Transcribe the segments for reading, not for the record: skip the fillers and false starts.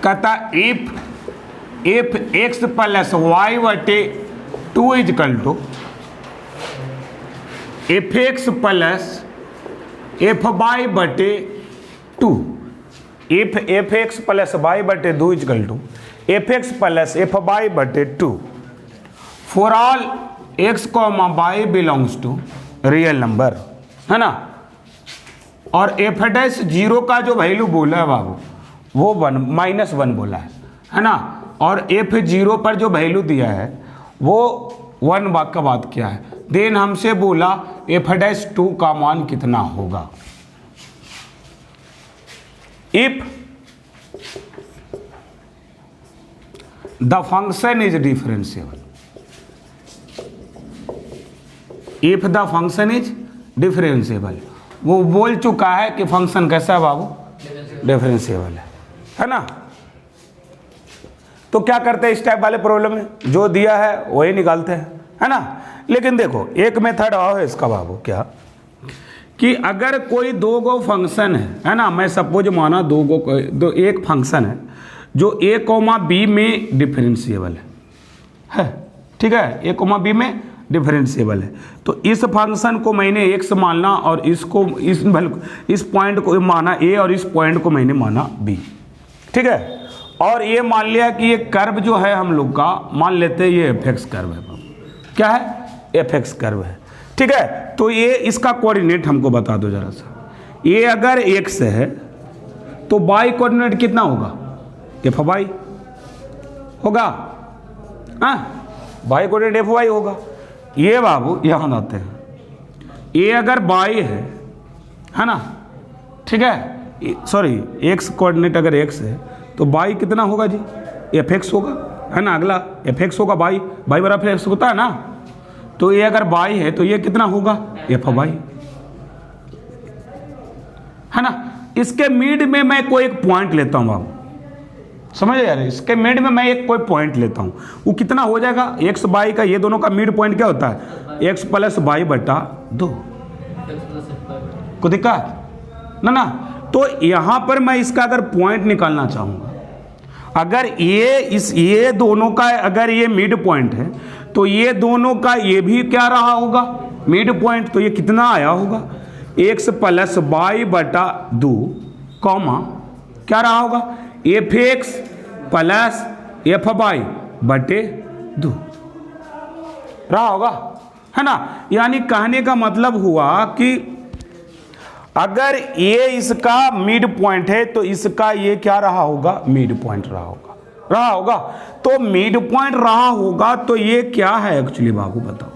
कहता if x plus y बटे 2 equal to f x plus f y बटे 2, if f x plus y बटे 2 equal to f x plus f y बटे 2 for all x comma y belongs to real number, है ना। और F dash 0 का जो value बोला है बाबू वो -1 बोला है ना। और एफ 0 पर जो वैल्यू दिया है वो 1 का बात किया है। देन हमसे बोला एफ डैश 2 का मान कितना होगा। If the function is differentiable, if the function is differentiable, वो बोल चुका है कि फंक्शन कैसा है बाबू, डिफरेंशिएबल है ना। तो क्या करते हैं इस टाइप वाले प्रॉब्लम में, जो दिया है वही निकालते हैं, है ना। लेकिन देखो एक मेथड और है इसका बाबू, क्या कि अगर कोई दो गो फंक्शन है ना, मैं सपोज माना एक फंक्शन है जो a कॉमा बी में डिफरेंशिएबल है, ठीक है, a कॉमा बी में डिफरेंशिएबल है। तो इस फंक्शन को मैंने x मानना और इसको इस पॉइंट को माना a और इस पॉइंट को मैंने माना b, ठीक है। और ये मान लिया कि ये कर्व जो है हम लोग का, मान लेते हैं ये fx कर्व है, क्या है fx कर्व है, ठीक है। तो ये इसका कोऑर्डिनेट हमको बता दो जरा सा। ये अगर x है तो y कोऑर्डिनेट कितना होगा, एफ वाई होगा, हाँ y कोऑर्डिनेट एफ वाई होगा। ये बाबू यहाँ आते हैं, ये अगर y है ना, ठीक है, सॉरी x कोऑर्डिनेट अगर x है तो y कितना होगा जी, एफ एक्स होगा, है ना। अगला एफ एक्स होगा, y बराबर एक्स होता है ना। तो ये अगर y है तो ये कितना होगा, एफ वाई, है ना। इसके मिड में मैं कोई एक पॉइंट लेता हूँ बाबू, समझ यार, इसके मिड में मैं एक कोई पॉइंट लेता हूँ, वो कितना हो जाएगा, एक्स वाई का, ये दोनों का मिड पॉइंट क्या होता है, एक्स प्लस वाई बटा 2, को दिक्कत ना। तो यहाँ पर मैं इसका अगर पॉइंट निकालना चाहूँगा, अगर ये दोनों का अगर ये मिड पॉइंट है तो ये दोनों का ये भी क्या रहा होगा, मिड पॉइंट। तो ये कितना आया होगा, एक्स प्लस वाई बटा 2 कॉमा क्या रहा होगा, f x plus f y बटे 2 रहा होगा, है ना। यानी कहने का मतलब हुआ कि अगर ये इसका मिड पॉइंट है तो इसका ये क्या रहा होगा, मिड पॉइंट रहा होगा। तो मिड पॉइंट रहा होगा तो ये क्या है एक्चुअली बाबू, बताओ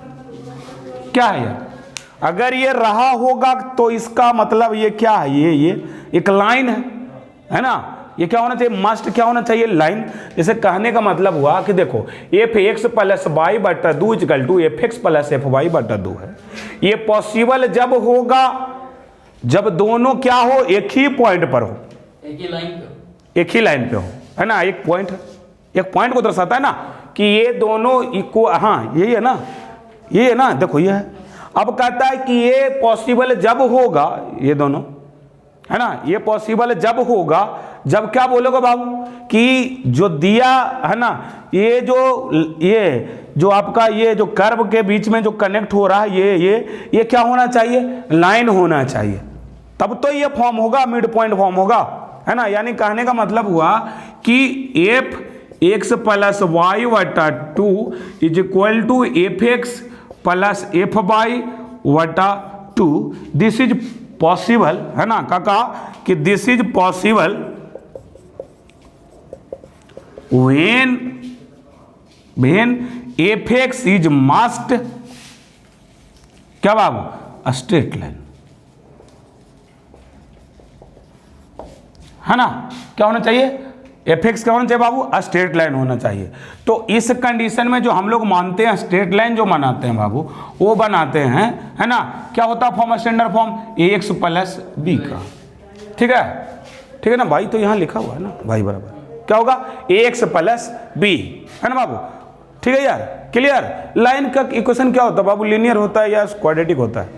क्या है यार। अगर ये रहा होगा तो इसका मतलब ये क्या है, ये एक लाइन है ना। ये क्या होना चाहिए, मस्ट क्या होना चाहिए, लाइन। जैसे कहने का मतलब हुआ कि देखो एफ एक्स प्लस वाई बटा 2 equal to f x plus f y बटा 2 है। ये पॉसिबल जब होगा जब दोनों क्या हो, एक ही पॉइंट पर हो, एक ही लाइन पे हो, है ना। एक पॉइंट को दर्शाता है ना कि ये दोनों इक्वल, हाँ यही है ना, ये है ना, देखो ये है। अब कहता है कि ये पॉसिबल जब होगा, ये दोनों है ना, ये पॉसिबल जब होगा जब क्या बोलोगे बाबू कि जो दिया है ना, ये जो आपका ये जो कर्व के बीच में जो कनेक्ट हो रहा है, ये क्या होना चाहिए, लाइन होना चाहिए, तब तो ये फॉर्म होगा, मिड पॉइंट फॉर्म होगा, है ना। यानी कहने का मतलब हुआ कि एफ एक्स प्लस वाई बटा 2 is equal to f x plus f y बटा 2। दिस इज पॉसिबल, है ना, काका कि this is possible when f x is must क्या बाबू, स्ट्रेट लाइन, है ना। क्या होना चाहिए, एफ एक्स क्या होना चाहिए बाबू, स्ट्रेट लाइन होना चाहिए। तो इस कंडीशन में जो हम लोग मानते हैं स्ट्रेट लाइन जो बनाते हैं बाबू, वो बनाते हैं, है ना। क्या होता है फॉर्म, स्टैंडर्ड फॉर्म ए एक्स प्लस बी का, ठीक है ना भाई। तो यहाँ लिखा हुआ है ना भाई, बराबर क्या होगा, ए एक्स प्लस बी, है ना बाबू, ठीक है यार, क्लियर। लाइन का इक्वेशन क्या होता है बाबू, लीनियर होता है या क्वाड्रेटिक होता है,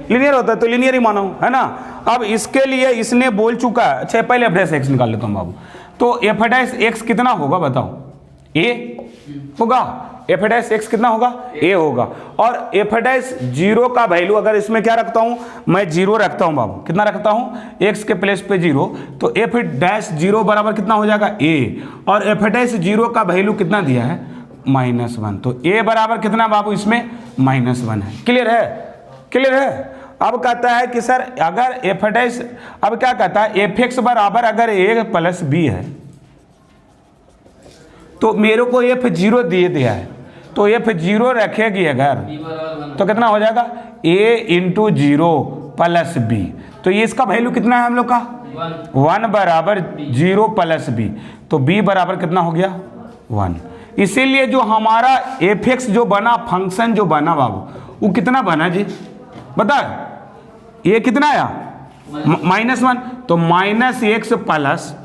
लीनियर होता है, तो लीनियर ही माना हूं, है ना। अब इसके लिए इसने बोल चुका है, अच्छा पहले एफ डैश एक्स निकाल लेता हूं बाबू। तो एफ डैश एक्स कितना होगा बताओ, ए होगा, एफ डैश एक्स कितना होगा, ए होगा। और एफ डैश जीरो का वैल्यू अगर इसमें क्या रखता हूं मैं, जीरो रखता हूं बाबू, कितना रखता हूं, एक्स के प्लेस पे जीरो, तो एफ डैश जीरो बराबर कितना हो जाएगा, ए, और एफ डैश जीरो का वैल्यू कितना दिया है, -1, तो ए बराबर कितना बाबू इसमें -1 है। क्लियर है, क्लियर है। अब कहता है कि सर अगर एफ डैश, अब क्या कहता है, एफ एक्स बराबर अगर ए प्लस बी है तो मेरे को एफ जीरो दे दिया है, तो एफ जीरो रखेगी अगर तो कितना हो जाएगा, ए इंटू जीरो प्लस बी, तो ये इसका वैल्यू कितना है हम लोग का, 1 बराबर जीरो प्लस बी, तो बी बराबर कितना हो गया 1। इसीलिए जो हमारा एफ एक्स जो बना, फंक्शन जो बना बाबू, वो कितना बना जी बता, ये कितना आया -1, तो -x प्लस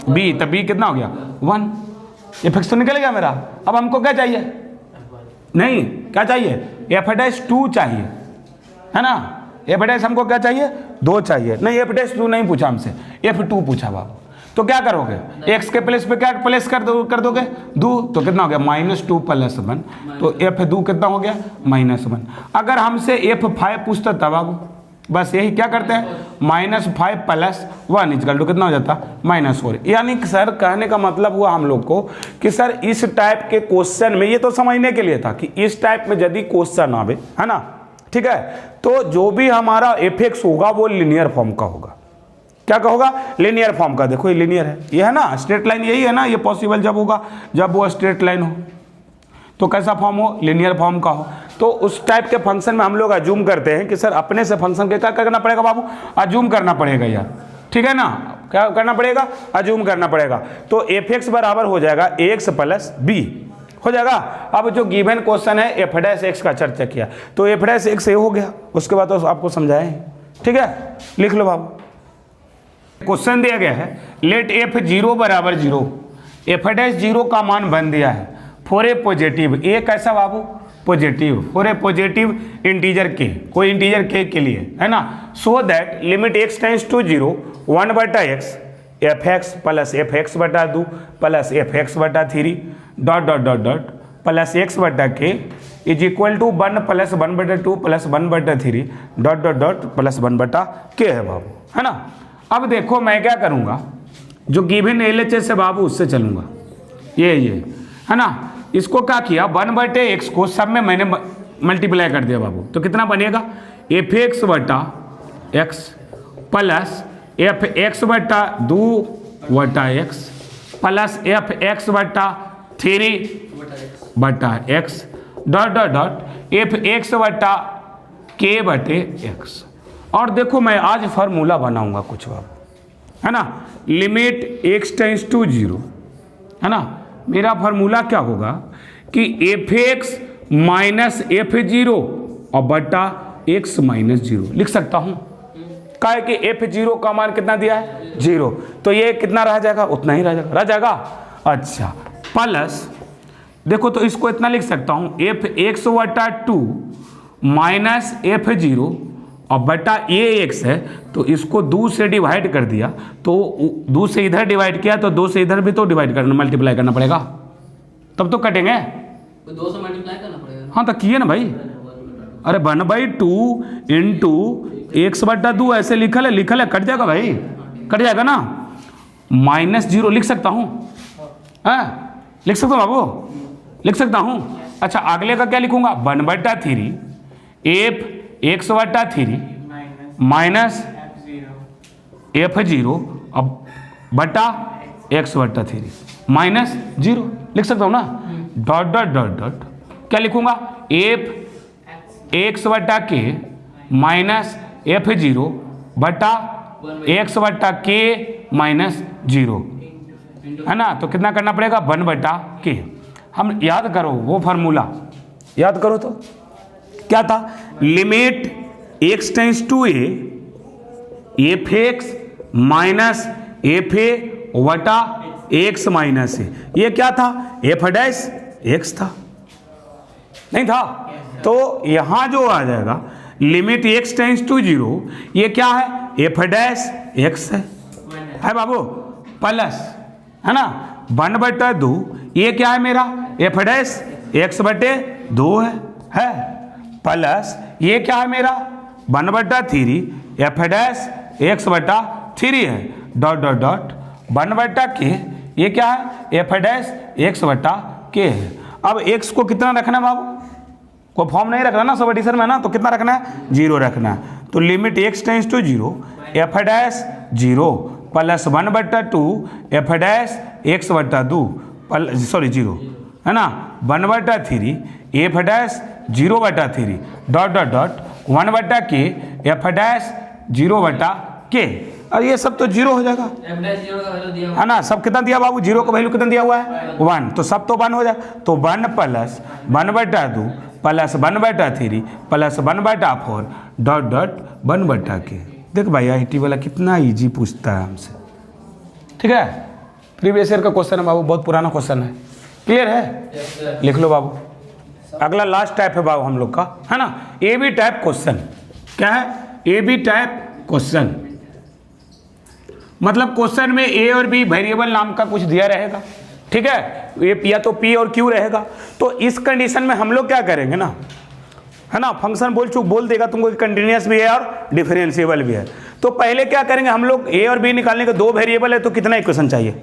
बी, तो बी कितना हो गया 1, एफ एक्स तो निकल गया मेरा। अब हमको क्या चाहिए, नहीं क्या चाहिए, एफ डैश 2 चाहिए, है ना, एफ डैश हमको क्या चाहिए, 2 चाहिए, नहीं एफ डैश 2 नहीं पूछा हमसे, F2 पूछा बाबू। तो क्या करोगे, x के प्लेस पे क्या प्लेस कर दोगे 2, तो कितना हो गया -2 प्लस 1, तो F2 कितना हो गया -1। अगर हमसे F5 पूछता था बाबू, बस यही क्या करते हैं, -5 प्लस 1 इक्वल टू कितना हो जाता, -4। यानी कि सर कहने का मतलब हुआ हम लोग को कि सर इस टाइप के क्वेश्चन में, ये तो समझने के लिए था कि इस टाइप में यदि क्वेश्चन आवे, है ना, ठीक है, तो जो भी हमारा एफ एक्स होगा वो लीनियर फॉर्म का होगा। क्या का होगा, लीनियर फॉर्म का। देखो ये लीनियर है, ये है ना स्ट्रेट लाइन, यही है ना, ये पॉसिबल जब होगा जब वो स्ट्रेट लाइन हो, तो कैसा फॉर्म हो, लीनियर फॉर्म का हो। तो उस टाइप के फंक्शन में हम लोग अज्यूम करते हैं कि सर अपने से फंक्शन के क्या करना पड़ेगा बाबू, अज्यूम करना पड़ेगा यार, ठीक है ना, क्या करना पड़ेगा, अज्यूम करना पड़ेगा। तो एफ एक्स बराबर हो जाएगा एक्स प्लस बी हो जाएगा। अब जो गिवन क्वेश्चन है एफ डैश एक्स का चर्चा किया, तो एफ डैश एक्स हो गया, उसके बाद तो आपको समझाए, ठीक है, लिख लो बाबू। क्वेश्चन दिया गया है, लेट एफ 0 बराबर 0, एफ डैश 0 का मान बन दिया है फॉर ए पॉजिटिव, ए कैसा बाबू, positive, for a positive integer k, कोई इंटीजर के लिए, है ना, so that limit x tends to 0 1/x f x plus f x बटा 2 प्लस एफ एक्स बटा 3 dot dot dot dot plus x बटा के इज इक्वल टू 1 प्लस 1/2 प्लस 1/3 dot dot dot plus 1/k है बाबू, है ना। अब देखो मैं क्या करूँगा, जो गिवन LHS है बाबू उससे चलूँगा, ये है ना, इसको क्या किया 1/x को सब में मैंने मल्टीप्लाई कर दिया बाबू, तो कितना बनेगा एफ एक्स बटा एक्स प्लस एफ एक्स बटा 2/x प्लस एफ एक्स बटा 3/x dot dot dot F x बटा के बटे एक्स। और देखो मैं आज फार्मूला बनाऊंगा कुछ बाबू, है ना, लिमिट x टेंड्स टू 0, है ना, मेरा फार्मूला क्या होगा कि एफ एक्स माइनस F0 और बटा x माइनस 0 लिख सकता हूं, क्या है कि F0 का मान कितना दिया है 0, तो ये कितना रह जाएगा, उतना ही रह जाएगा। अच्छा प्लस देखो, तो इसको इतना लिख सकता हूं एफ एक्स बटा 2 माइनस F0 और बटा ये x है, तो इसको 2 से डिवाइड कर दिया, तो 2 से इधर डिवाइड किया तो 2 से इधर भी तो डिवाइड करना, मल्टीप्लाई करना पड़ेगा, तब तो कटेंगे, 2 से मल्टीप्लाई करना पड़ेगा। हाँ तो किए ना भाई, अरे 1/2 इंटू एक्स बटा 2 ऐसे लिखल है, कट जाएगा भाई, कट जाएगा ना, -0 लिख सकता हूँ, लिख सकता हूँ बाबू, लिख सकता हूँ। अच्छा अगले का क्या लिखूंगा, 1/3 एफ एक्स बटा 3 माइनस F0 अब बटा x बटा 3 -0 लिख सकता हूँ ना, डॉट डॉट डॉट डॉट क्या लिखूंगा, एफ एक्स बटा के माइनस F0 बटा x बटा के माइनस 0, है ना, तो कितना करना पड़ेगा 1/k। हम याद करो वो फार्मूला, याद करो तो क्या था, limit x tends to a f x minus f a वटा एक्स माइनस ए, ये क्या था एफ डैश एक्स था, नहीं था, तो यहां जो आ जाएगा लिमिट x टेंड्स टू 0, ये क्या है एफ डैश एक्स है बाबू, प्लस है ना, 1/2, ये क्या है मेरा एफ डैश x/2 है प्लस ये क्या है मेरा 1/3 एफ डैश x/3 है डॉट डॉट डॉट 1/k, ये क्या है एफ डैश x/k है। अब x को कितना रखना है बाबू, कोई फॉर्म नहीं रखना ना सब एडिशन में ना, तो कितना रखना है 0 रखना है। तो limit x tends to 0 f dash 0 plus 1/2 f dash x/2 sorry 0 है ना 1/3 f dash 0/3 dot dot dot 1/k f dash 0/k। और ये सब तो 0 हो जाएगा एफ डैश 0 का वैल्यू दिया हुआ है ना, सब कितना दिया बाबू 0 का वैल्यू कितना दिया हुआ है 1, तो सब तो 1 हो जाए। तो 1 प्लस 1/2 प्लस 1/3 प्लस 1/4 डॉट डॉट 1/k। देख भाई IIT वाला कितना इजी पूछता है हमसे, ठीक है। प्रीवियस ईयर का क्वेश्चन है बाबू, बहुत पुराना क्वेश्चन है, क्लियर है, लिख लो बाबू। अगला लास्ट टाइप है बाबू हम लोग का, है ना, AB टाइप क्वेश्चन। क्या है AB टाइप क्वेश्चन, मतलब क्वेश्चन में A और B वेरिएबल नाम का कुछ दिया रहेगा, ठीक है, ये या तो P और Q रहेगा। तो इस कंडीशन में हम लोग क्या करेंगे ना, है ना, फंक्शन बोल देगा तुमको कंटिन्यूअस भी है और डिफरेंशिएबल भी है। तो पहले क्या करेंगे हम लोग A और B निकालने के, 2 वेरिएबल है तो कितना इक्वेशन चाहिए,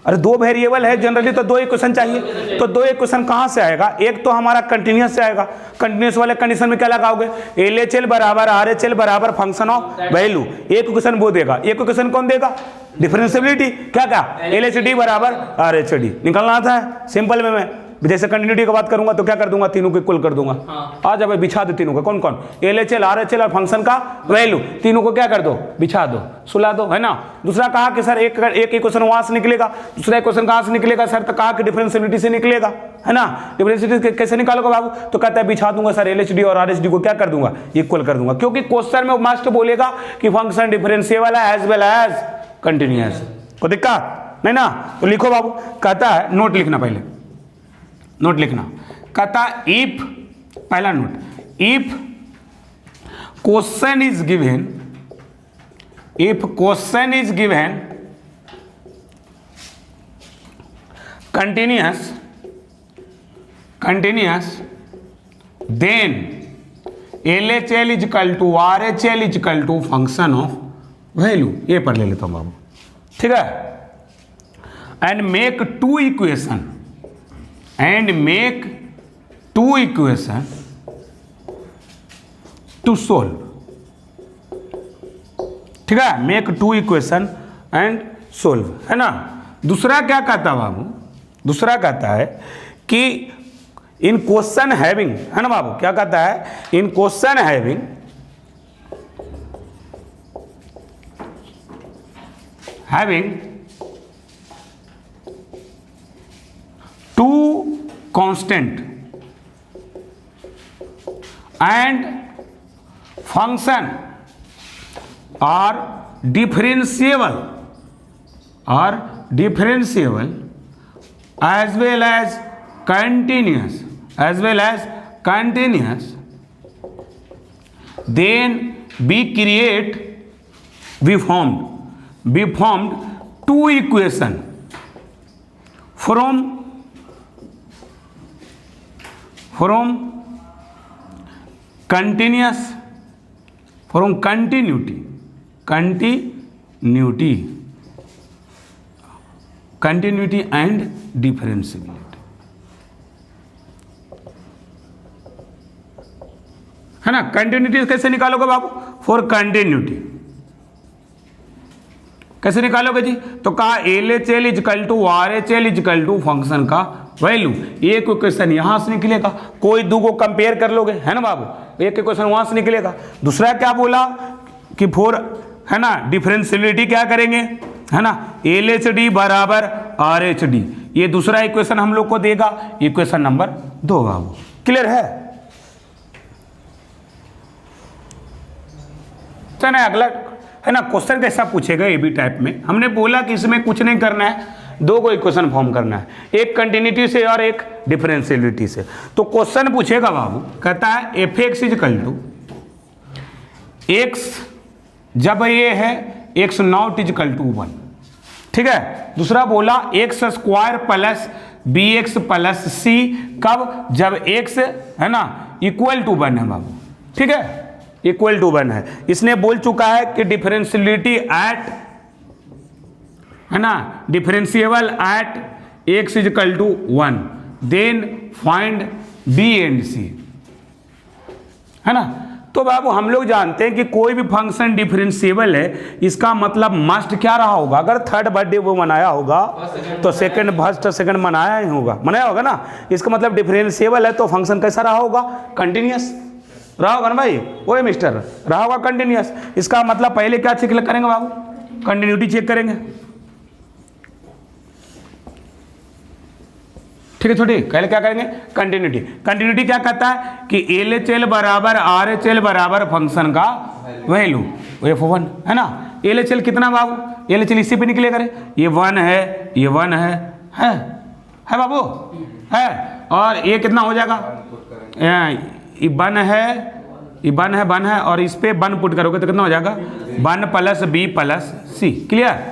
अरे 2 वेरिएबल है जनरली तो 2 इक्वेशन चाहिए। तो 2 इक्वेशन कहाँ से आएगा, एक तो हमारा कंटिन्यूअस से आएगा, कंटिन्यूअस वाले कंडीशन में क्या लगाओगे LHL बराबर RHL बराबर फंक्शन ऑफ वैल्यू, एक इक्वेशन वो देगा, एक इक्वेशन कौन देगा डिफरेंशिएबिलिटी, क्या क्या LHD बराबर RHD निकलना आता है सिंपल में। मैं जैसे कंटिन्यूटी की बात करूंगा तो क्या कर दूंगा, तीनों को इक्वल कर दूंगा। आ जाओ भाई बिछा दो तीनों को, कौन कौन LHL RHL और फंक्शन का वैल्यू, तीनों को क्या कर दो बिछा दो, सुला दो, है ना। दूसरा कहा कि सर एक इक्वेशन वहां से निकलेगा, दूसरा इक्वेशन कहां से निकलेगा सर, तो कहा कि डिफरेंशिएबिलिटी से निकलेगा, है ना। डिफरेंशिएबिलिटी कैसे निकालोगे बाबू, तो कहता है बिछा दूंगा सर LHD और RHD को क्या कर दूंगा इक्वल कर दूंगा, क्योंकि क्वेश्चन में मास्ट बोलेगा कि फंक्शन डिफरेंशिएबल है एज वेल एज कंटिन्यूअस। को दिक्कत नहीं ना, तो लिखो बाबू। कहता है नोट लिखना, पहले नोट लिखना, कहता इफ, पहला note, if question is given, if question is given continuous, then LHL is equal to RHL is equal to function of value, ये पढ़ ले लेता हूं बाबू, ठीक है। And make 2 equation, and make 2 equation to solve, ठीक है, make 2 equation and solve, है ना। दूसरा क्या कहता है बाबू, दूसरा कहता है कि इन क्वेश्चन हैविंग, है ना बाबू, क्या कहता है इन question having 2 constant and function are differentiable as well as continuous, then we formed 2 equation from continuity and differentiability, है ना। कंटिन्यूटी कैसे निकालोगे बाबू, फॉर कंटिन्यूटी कैसे निकालोगे जी, तो कहा LHL is equal to RHL is equal to function का value, एक इक्वेशन यहां से निकलेगा, कोई 2 को कंपेयर कर लोगे, है ना बाबू, एक इक्वेशन वहां से निकलेगा। दूसरा क्या बोला कि फॉर, है ना, डिफरेंशिएबिलिटी क्या करेंगे, है ना, LHD बराबर RHD, ये दूसरा इक्वेशन हम लोग को देगा, इक्वेशन नंबर 2 बाबू, क्लियर है। चलो अगला, है ना, क्वेश्चन कैसा पूछेगा AB टाइप में, हमने बोला कि इसमें कुछ नहीं करना है, 2 को इक्वेशन फॉर्म करना है, एक कंटिन्यूटी से और एक डिफरेंशिएबिलिटी से। तो क्वेश्चन पूछेगा बाबू, कहता है fx is equal to x, जब ये है x not is equal to 1, ठीक है। दूसरा बोला x square plus b x plus c, कब? जब एक्स है ना इक्वल टू 1 है बाबू, ठीक है, इक्वल टू 1 है। इसने बोल चुका है कि डिफरेंशियलिटी एट, है ना, differentiable at x is equal to 1, then find b and c, है ना। तो बाबू हम लोग जानते हैं कि कोई भी फंक्शन डिफरेंशिएबल है, इसका मतलब मस्ट क्या रहा होगा? अगर थर्ड बर्थडे वो मनाया होगा तो सेकंड फर्स्ट सेकंड मनाया ही होगा, मनाया होगा ना। इसका मतलब डिफरेंशिएबल है तो फंक्शन कैसा रहा होगा? कंटिन्यूअस रहा होगा ना भाई, ओए मिस्टर, रहा होगा कंटिन्यूअस। इसका मतलब पहले क्या चेक करेंगे बाबू? कंटिन्यूटी चेक करेंगे, ठीक है छोटी। पहले क्या करेंगे? कंटिन्यूटी। कंटिन्यूटी क्या कहता है कि LHL बराबर RHL बराबर फंक्शन का वैल्यू F1, है ना। LHL कितना बाबू? LHL इसी पे निकलेगा रे, ये 1 है, ये 1 है बाबू, है। और ये कितना हो जाएगा? ये 1 है, ये 1 है, 1 है, और इस पे 1 पुट करोगे तो कितना हो जाएगा? 1 प्लस बी प्लस सी। क्लियर?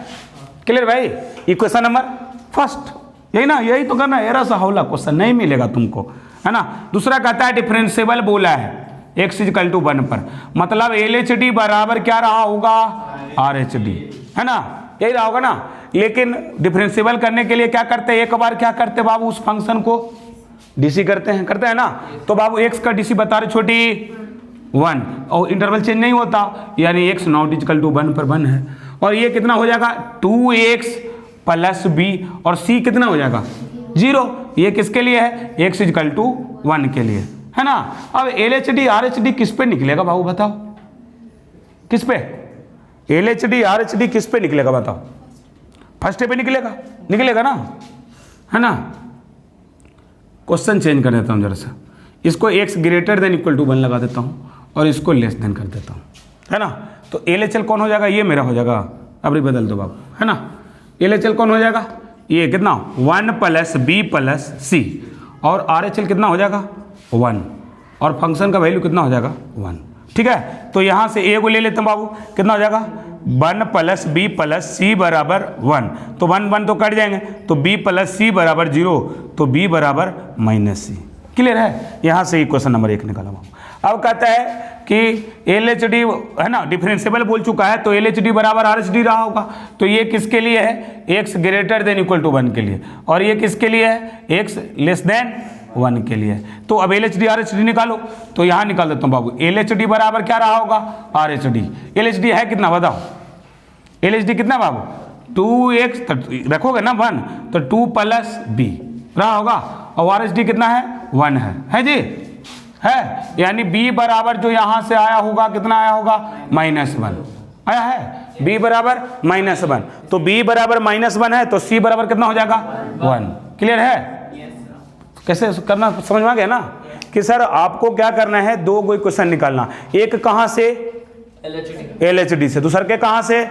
क्लियर भाई? इक्वेशन नंबर फर्स्ट, यही ना, यही तो करना। एरा सा हौला क्वेश्चन नहीं मिलेगा तुमको, है ना। दूसरा कहता है डिफरेंशिएबल बोला है x इज इक्वल टू 1 पर, मतलब LHD बराबर क्या रहा होगा? RHD, है ना, यही रहा होगा ना। लेकिन डिफरेंशिएबल करने के लिए क्या करते हैं? एक बार क्या करते बाबू? उस फंक्शन को DC करते हैं ना। तो बाबू x का DC बता रहे छोटी 1, और इंटरवल चेंज नहीं होता, यानी x not is equal to 1 पर 1 है। और ये कितना हो जाएगा? 2x प्लस बी, और सी कितना हो जाएगा? 0। ये किसके लिए है? x इज इक्वल टू 1 के लिए, है ना। अब LHD RHD किस पे निकलेगा बाबू बताओ? किस पे? LHD RHD किस पे निकलेगा बताओ? फर्स्ट पे निकलेगा, निकलेगा ना, है ना। क्वेश्चन चेंज कर देता हूँ जरा सा, इसको x greater than equal to 1 लगा देता हूँ और इसको लेस देन कर देता हूँ, है ना। तो LHL कौन हो जाएगा? ये मेरा हो जाएगा, अब बदल दो बाबू, है ना। LHL कौन हो जाएगा? ये कितना? 1 प्लस बी प्लस सी, और RHL कितना हो जाएगा? 1, और फंक्शन का वैल्यू कितना हो जाएगा? 1, ठीक है। तो यहाँ से ए को ले लेते हैं बाबू, कितना हो जाएगा? 1 प्लस बी प्लस सी बराबर 1, तो 1 1 तो कट जाएंगे, तो b प्लस सी बराबर 0, तो b बराबर माइनस सी। क्लियर है? यहाँ से क्वेश्चन नंबर 1 निकाला बाबू। अब कहता है कि LHD, है ना, डिफरेंशिएबल बोल चुका है, तो LHD बराबर RHD रहा होगा। तो ये किसके लिए है? x greater than equal to 1 के लिए, और ये किसके लिए है? x लेस देन 1 के लिए। तो अब LHD RHD निकालो, तो यहाँ निकाल देता हूँ बाबू। LHD बराबर क्या रहा होगा? RHD। LHD है कितना बताओ? LHD कितना बाबू? 2x, रखोगे ना 1, तो 2 प्लस बी रहा होगा, और RHD कितना है? 1 है जी, है। यानी b बराबर जो यहां से आया होगा कितना आया होगा? -1 आया है, b बराबर -1। तो b बराबर -1 है, तो c बराबर कितना हो जाएगा? 1। क्लियर है? कैसे करना समझ में आ गया ना कि सर आपको क्या करना है? 2 कोई क्वेश्चन निकालना, एक कहां से? LHD से, दूसर के कहां से?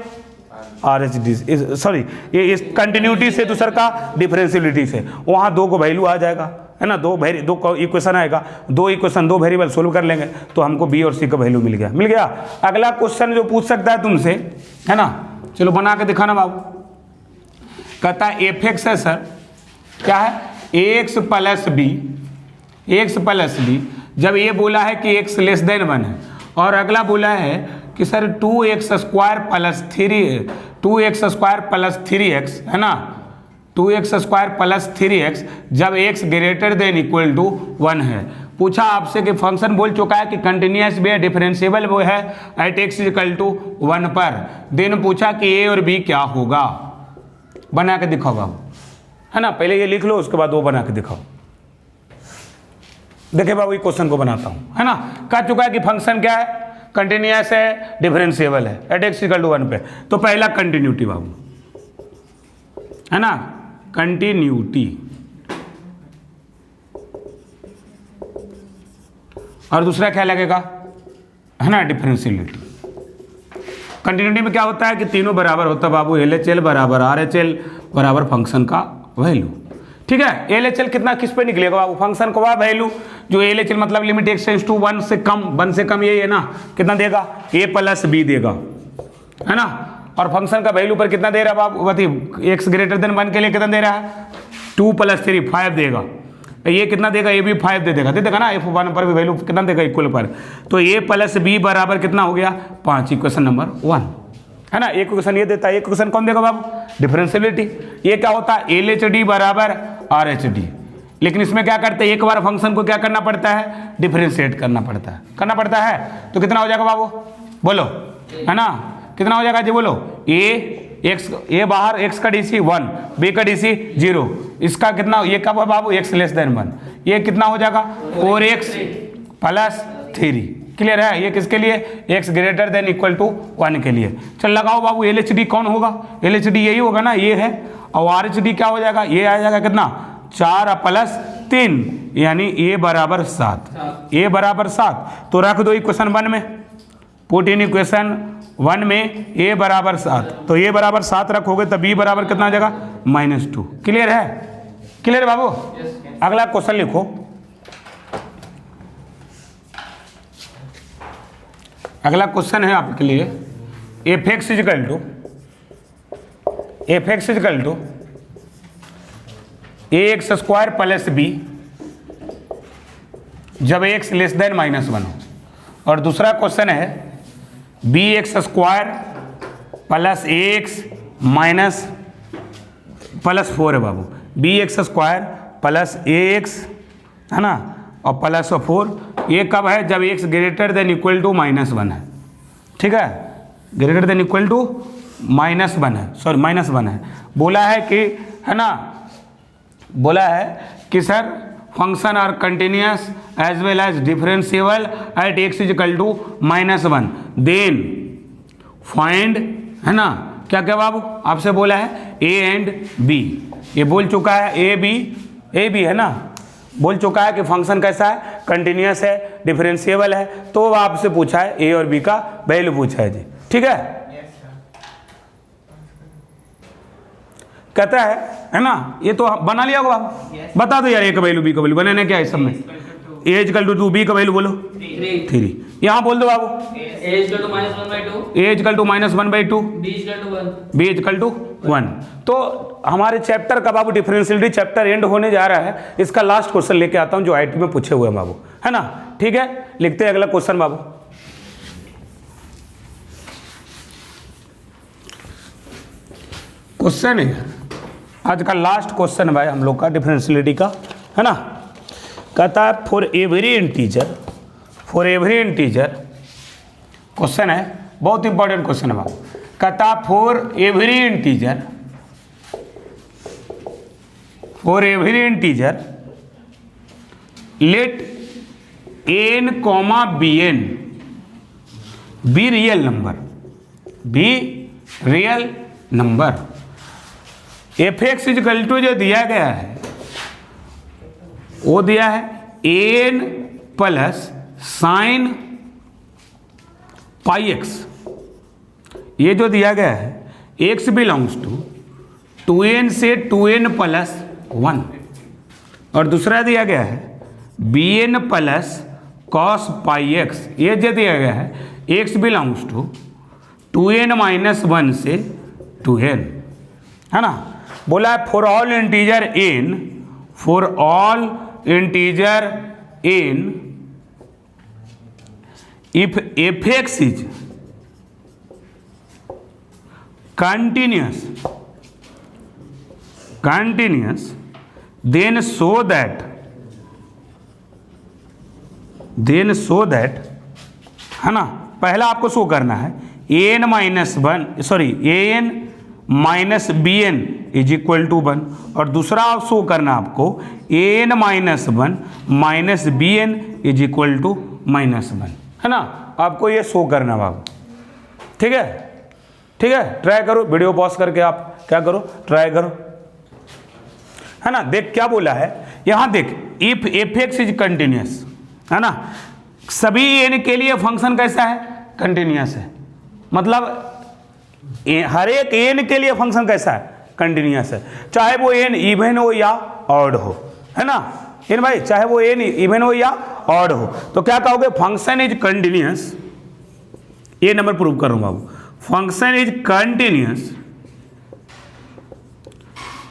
RHD, सॉरी ये इस कंटिन्यूटी से, दूसर का डिफरेंशियलिटी से। वहां 2 को वैल्यू आ जाएगा, है ना। 2 इक्वेशन आएगा, 2 इक्वेशन 2 वेरिएबल सोल्व कर लेंगे, तो हमको बी और सी का वैल्यू मिल गया। अगला क्वेश्चन जो पूछ सकता है तुमसे, है ना, चलो बना के दिखाना बाबू। कहता है fx है सर, क्या है? ax plus b, x plus b. जब ये बोला है कि x लेस देन 1 है, और अगला बोला है कि sir 2x square plus 3x, है ना, 2x स्क्वायर प्लस 3x जब x greater than equal to 1 है। पूछा आपसे कि फंक्शन बोल चुका है कि कंटिन्यूअस भी है, डिफरेंशिएबल वो है एट x इक्वल टू 1 पर। देन पूछा कि a और b क्या होगा? बना के दिखाओ बाबू, है ना। पहले ये लिख लो, उसके बाद वो बना के दिखाओ। देखे बाबू, ये क्वेश्चन को बनाता हूं, है ना। कह चुका है कि फंक्शन क्या है? कंटिन्यूअस है, डिफरेंशिएबल है एट x इक्वल टू 1 पे। तो पहला कंटिन्यूटी बाबू, है ना, कंटिन्यूटी, और दूसरा क्या लगेगा? है ना, डिफरेंशियलिटी। कंटिन्यूटी में क्या होता है कि तीनों बराबर होता है बाबू, LHL बराबर RHL बराबर फंक्शन का वैल्यू, ठीक है। LHL कितना किस पे निकलेगा बाबू? फंक्शन का वैल्यू, जो LHL मतलब लिमिट x टेंड्स टू 1 से कम, 1 से कम, यही है ना, कितना देगा? a प्लस बी देगा, है ना। और फंक्शन का वैल्यू पर कितना दे रहा है बाबू, बताइए एक्स ग्रेटर देन 1 के लिए कितना दे रहा है, 2 + 3 5 देगा। ये कितना देगा, ये भी 5 दे देगा ना, f1 पर भी वैल्यू कितना देगा इक्वल पर। तो a + b बराबर कितना हो गया 5, इक्वेशन नंबर 1 है ना। एक क्वेश्चन ये देता है, एक क्वेश्चन कौन देगा बाबू, डिफरेंशियबिलिटी। ये क्या होता है LHD बराबर RHD, लेकिन इसमें क्या करते हैं, एक बार फंक्शन को क्या करना पड़ता है, डिफरेंशिएट करना पड़ता है। तो कितना हो जाएगा बाबू बोलो, है ना, कितना हो जाएगा जी बोलो, ए बाहर x का DC 1, b का DC 0, इसका कितना, ये कब है बाबू x < 1, ये कितना हो जाएगा 4x + 3। क्लियर है, ये किसके लिए, x > 1 के लिए। चल लगाओ बाबू, LHD कौन होगा, LHD यही होगा ना, ये है। और RHD क्या हो जाएगा, ये आ जाएगा कितना 4 + 3 यानी a बराबर 7। तो रख दो इक्वेशन 1 में, पुट इन इक्वेशन 1 में a बराबर 7। तो a बराबर 7 रखोगे तो b बराबर कितना आ जाएगा -2। क्लियर है, क्लियर बाबू। अगला क्वेश्चन लिखो, अगला क्वेश्चन है आपके लिए f(x) = ax² + b जब x < -1 हो। और दूसरा क्वेश्चन है bx² + ax +4 है बाबू, bx² + ax है ना, और +4। ये कब है, जब x > -1 है। ठीक है, > -1 है, सॉरी -1 है। बोला है कि, है ना, बोला है कि sir function are continuous as well as differentiable at x = -1 then find, है ना, क्या क्या बाबू आपसे बोला है a एंड b। ये बोल चुका है a b है ना, बोल चुका है कि फंक्शन कैसा है, कंटिन्यूअस है, डिफरेंशिएबल है। तो आपसे पूछा है a और b का वैल्यू पूछा है जी। ठीक है, कहता है ना, ये तो बना लिया होगा, बता दो यार a का वैल्यू b का वैल्यू बनाने क्या है सब में। a = 2, b का वैल्यू बोलो 3। यहाँ बोल दो बाबू a = -1/2, a = -1/2, b = 1, b = 1। तो हमारे चैप्टर का बाबू डिफरेंशियलिटी चैप्टर एंड होने जा रहा है। इसका लास्ट क्वेश्चन लेके आता हूँ जो IT में पूछे हुए हैं बाबू, है ना। ठीक है, लिखते हैं अगला क्वेश्चन बाबू। क्वेश्चन है आज का लास्ट क्वेश्चन भाई हम लोग का डिफरेंशियलिटी का, है ना। कहता है फॉर एवरी इंटीजर क्वेश्चन है, बहुत इंपॉर्टेंट क्वेश्चन है बाबू। कहता for every integer let n, bn be real number f(x) = जो दिया गया है वो दिया है an + sin πx। ये जो दिया गया है x ∈ 2n से 2n + 1। और दूसरा दिया गया है bn + cos πx। ये जो दिया गया है x ∈ 2n - 1 से 2n, है ना। बोला है for all integer n if f(x) is continuous then show that है ना, पहला आपको शो करना है an - bn = 1। और दूसरा आप शो करना आपको an - 1 - bn = -1, है ना। आपको ये शो करना बाबू। ठीक है, ट्राई करो, वीडियो पॉज करके आप क्या करो, ट्राई करो, है ना। देख क्या बोला है यहाँ, देख इफ f(x) इज कंटिन्यूअस, है ना, सभी n के लिए फंक्शन कैसा है, कंटिन्यूअस है। मतलब हर एक n के लिए फंक्शन कैसा है, कंटिन्यूअस है, चाहे वो n इवन हो या ऑड हो, है ना। n भाई चाहे वो n इवन हो या ऑड हो, तो क्या कहोगे, फंक्शन इज कंटिन्यूअस। ये नंबर प्रूव कर रहा हूं बाबू, function is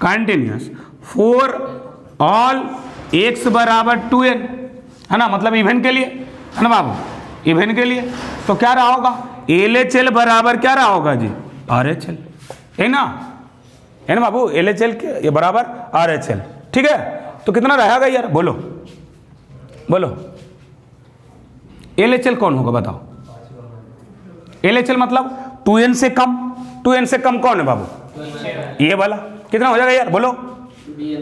continuous for all x बराबर 2n, है ना, मतलब इवन के लिए, है ना बाबू, इवन के लिए। तो क्या रहा होगा, LHL बराबर क्या रहा होगा जी, RHL, है ना बाबू, LHL के ये बराबर RHL, ठीक है। तो कितना रहेगा यार, बोलो LHL कौन होगा बताओ, LHL मतलब 2n से कम, 2n से कम कौन है बाबू, ये वाला, कितना हो जाएगा यार बोलो,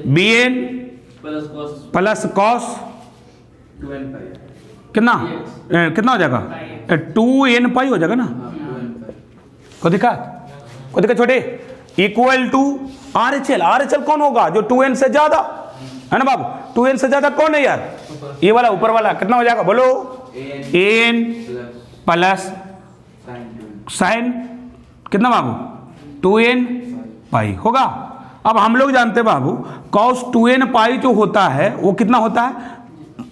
bn प्लस कॉस कितना हो जाएगा, 2n पाई हो जाएगा ना, को दिक्कत छोटे, इक्वल टू RHL कौन होगा, जो 2n से ज्यादा, है ना बाबू, 2n से ज्यादा कौन है यार, ये वाला ऊपर वाला, कितना हो जाएगा बोलो, an प्लस साइन कितना बाबू, 2n पाई होगा। अब हम लोग जानते हैं बाबू, cos 2n पाई जो होता है वो कितना होता है,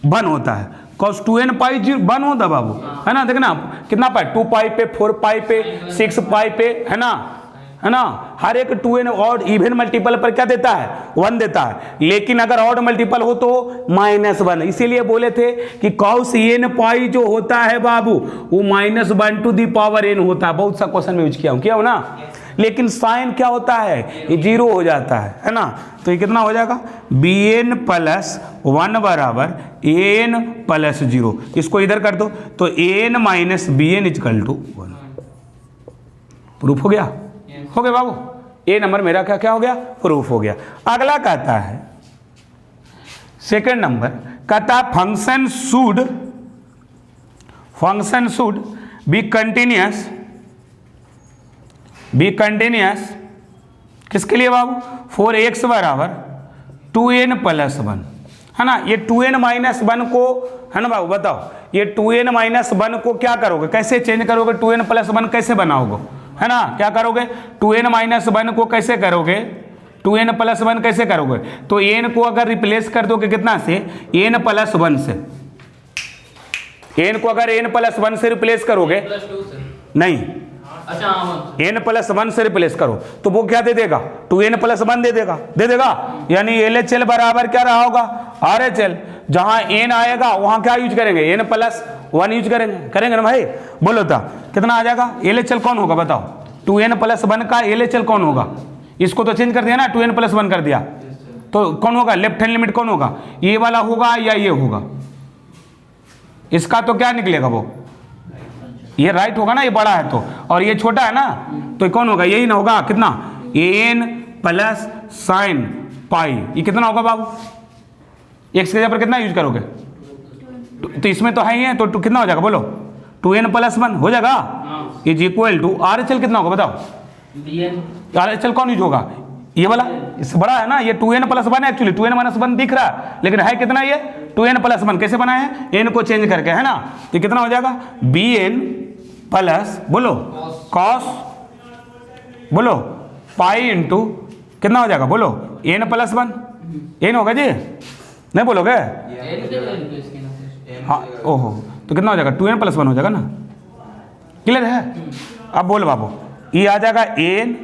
1 होता है, cos 2n पाई 1 होता है बाबू, है ना, देखना कितना पाई, 2 पाई पे, 4 पाई पे, 6 पाई पे, है ना, हर एक 2n ऑड इवन मल्टीपल पर क्या देता है, 1 देता है, लेकिन अगर ऑड मल्टीपल हो तो -1, इसीलिए बोले थे कि cos n पाई जो होता है बाबू वो -1 टू दी पावर n होता है, बहुत सा क्वेश्चन में यूज किया हो ना, लेकिन साइन क्या होता है, ये 0 हो जाता है ना। तो ये कितना हो जाएगा, bn प्लस 1 बराबर an प्लस 0, इसको इधर कर दो, तो an minus bn equal to 1, proof हो गया बाबू, ए नंबर मेरा क्या हो गया, प्रूफ हो गया। अगला कहता है, सेकंड नंबर कहता है फंक्शन शुड बी कंटिन्यूअस किसके लिए बाबू, फॉर x बराबर 2n प्लस 1, है ना, ये 2n माइनस 1 को, है ना बाबू बताओ, ये 2n माइनस 1 को क्या करोगे, कैसे चेंज करोगे, 2n प्लस 1 कैसे बनाओगे, है ना, क्या करोगे, 2n माइनस 1 को कैसे करोगे, 2n प्लस 1 कैसे करोगे, तो n को अगर रिप्लेस कर दोगे कितना से, n प्लस 1 से, n को अगर n प्लस 1 से रिप्लेस करोगे, नहीं, अच्छा n प्लस 1 से रिप्लेस करो तो वो क्या दे देगा, 2n प्लस 1 दे देगा, यानी LHL बराबर क्या रहा होगा, RHL, जहां n आएगा वहां क्या यूज करेंगे, n प्लस 1 यूज करेंगे ना भाई, बोलो तो कितना आ जाएगा, LHL कौन होगा बताओ, 2n प्लस 1 का LHL कौन होगा, इसको तो चेंज कर दिया ना, 2n प्लस 1 कर दिया, तो कौन होगा, लेफ्ट हैंड लिमिट कौन होगा, ये वाला होगा या ये होगा, इसका तो क्या निकलेगा, वो ये राइट होगा ना, ये बड़ा है तो, और ये छोटा है ना, तो कौन होगा, यही ना होगा, कितना, an प्लस साइन पाई, ये कितना होगा बाबू, x के जगह पर कितना यूज करोगे, तो इसमें तो है ही है, तो कितना हो जाएगा बोलो, 2n प्लस 1 हो जाएगा, इज इक्वल टू RHL कितना होगा बताओ, RHL कौन यूज होगा, ये वाला, इससे बड़ा है ना, ये 2n प्लस 1 है एक्चुअली, 2n माइनस 1 दिख रहा है, लेकिन है कितना, ये 2n प्लस 1 कैसे बनाया है, n को चेंज करके, है ना, तो कितना हो जाएगा, bn प्लस बोलो cos बोलो पाई इंटू कितना हो जाएगा बोलो, n प्लस 1, n होगा जी, नहीं बोलोगे, हाँ ओहो, तो कितना हो जाएगा, 2n प्लस 1 हो जाएगा ना, क्लियर है। अब बोल बाबू, ये आ जाएगा n,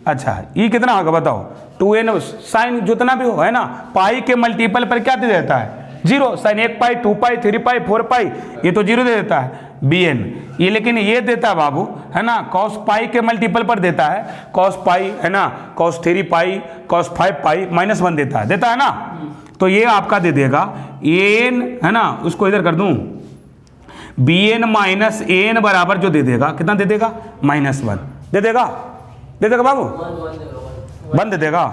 अच्छा ये कितना होगा बताओ, 2n साइन जितना भी हो, है ना, पाई के मल्टीपल पर क्या दे देता है, 0, साइन 1 पाई 2 पाई 3 पाई 4 पाई, ये तो 0 दे देता है, bn, ये लेकिन ये देता है बाबू, है ना, cos पाई के मल्टीपल पर देता है, cos पाई, है ना, cos 3 पाई cos 5 पाई -1 देता है ना, तो ये आपका दे देगा an, है ना, उसको इधर कर दूं, bn माइनस an बराबर जो दे देगा, कितना दे देगा, -1 दे देगा बाबू, 1 दे देगा,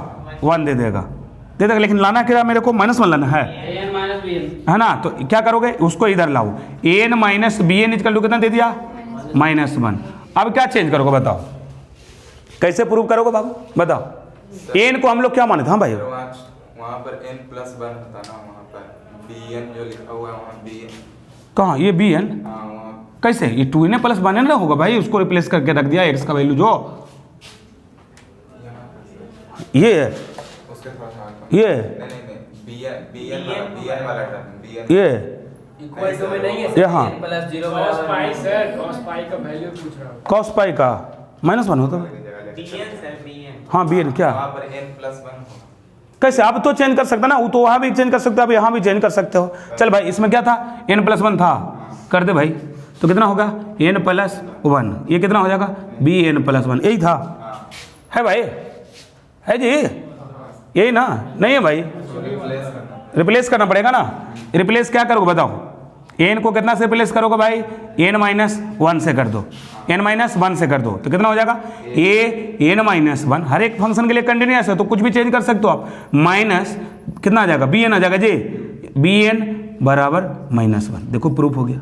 1 दे देगा, लेकिन लाना क्या मेरे को, -1 लाना है ना, तो क्या करोगे, उसको इधर लाओ, an minus bn equal to कितना दे दिया, -1, अब क्या चेंज करोगे बताओ, कैसे प्रूव करोगे बाबू बताओ, n को हम लोग क्या माने थे, हाँ भाई वहाँ पर n प्लस 1 था ना, वहाँ पर bn जो लिखा हुआ है वहाँ bn, कहाँ ये bn, हाँ वहाँ कैसे, ये 2n प्लस 1 ना होगा भाई, उसको रिप्लेस करके रख दिया x का वैल्यू जो ये है, उसके थोड़ा सा ये bn वाला टर्म, bn ये इक्वल टू में नहीं है ये हाँ प्लस 0 cos पाई सर cos पाई का वैल्यू पूछ रहा हूँ। cos पाई का -1 होता है। हाँ bn क्या वहाँ पर n+1 होगा। कैसे? आप तो चेंज कर सकते ना, वो तो वहाँ भी चेंज कर सकते हो, आप यहाँ भी चेंज कर सकते हो। चल भाई इसमें क्या था, n+1 था, कर दे भाई, तो कितना होगा n+1, ये कितना हो जाएगा bn+1, यही था, है भाई, है जी, यही ना, नहीं है भाई, रिप्लेस करना पड़ेगा ना। रिप्लेस क्या करोगे बताओ, n को कितना से रिप्लेस करोगे भाई, n-1 से कर दो, n-1 से कर दो, तो कितना हो जाएगा n-1, हर एक फंक्शन के लिए कंटिन्यूअस है तो कुछ भी चेंज कर सकते हो आप, माइनस कितना आ जाएगा bn आ जाएगा जी, bn बराबर -1, देखो प्रूफ हो गया,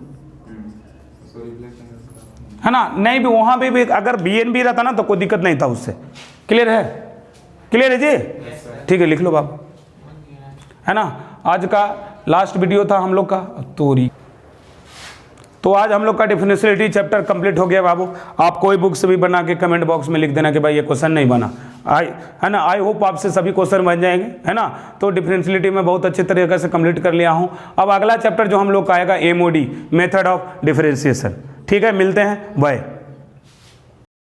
है ना। नहीं भी वहाँ भी अगर bn भी रहता ना तो कोई दिक्कत नहीं था उससे, क्लियर है, क्लियर है जी, ठीक है, लिख लो बाप, है ना। आज का लास्ट वीडियो था हम लोग का, तो आज हम लोग का डिफरेंशियलिटी चैप्टर कंप्लीट हो गया बाबू। आप कोई बुक से भी बना के कमेंट बॉक्स में लिख देना कि भाई ये क्वेश्चन नहीं बना, है ना। आई होप आपसे सभी क्वेश्चन बन जाएंगे, है ना। तो डिफरेंशियलिटी में बहुत अच्छे तरीके से कंप्लीट कर लिया हूँ। अब अगला चैप्टर जो हम लोग का आएगा MOD, मेथड ऑफ डिफरेंशिएशन। ठीक है, मिलते हैं, बाय।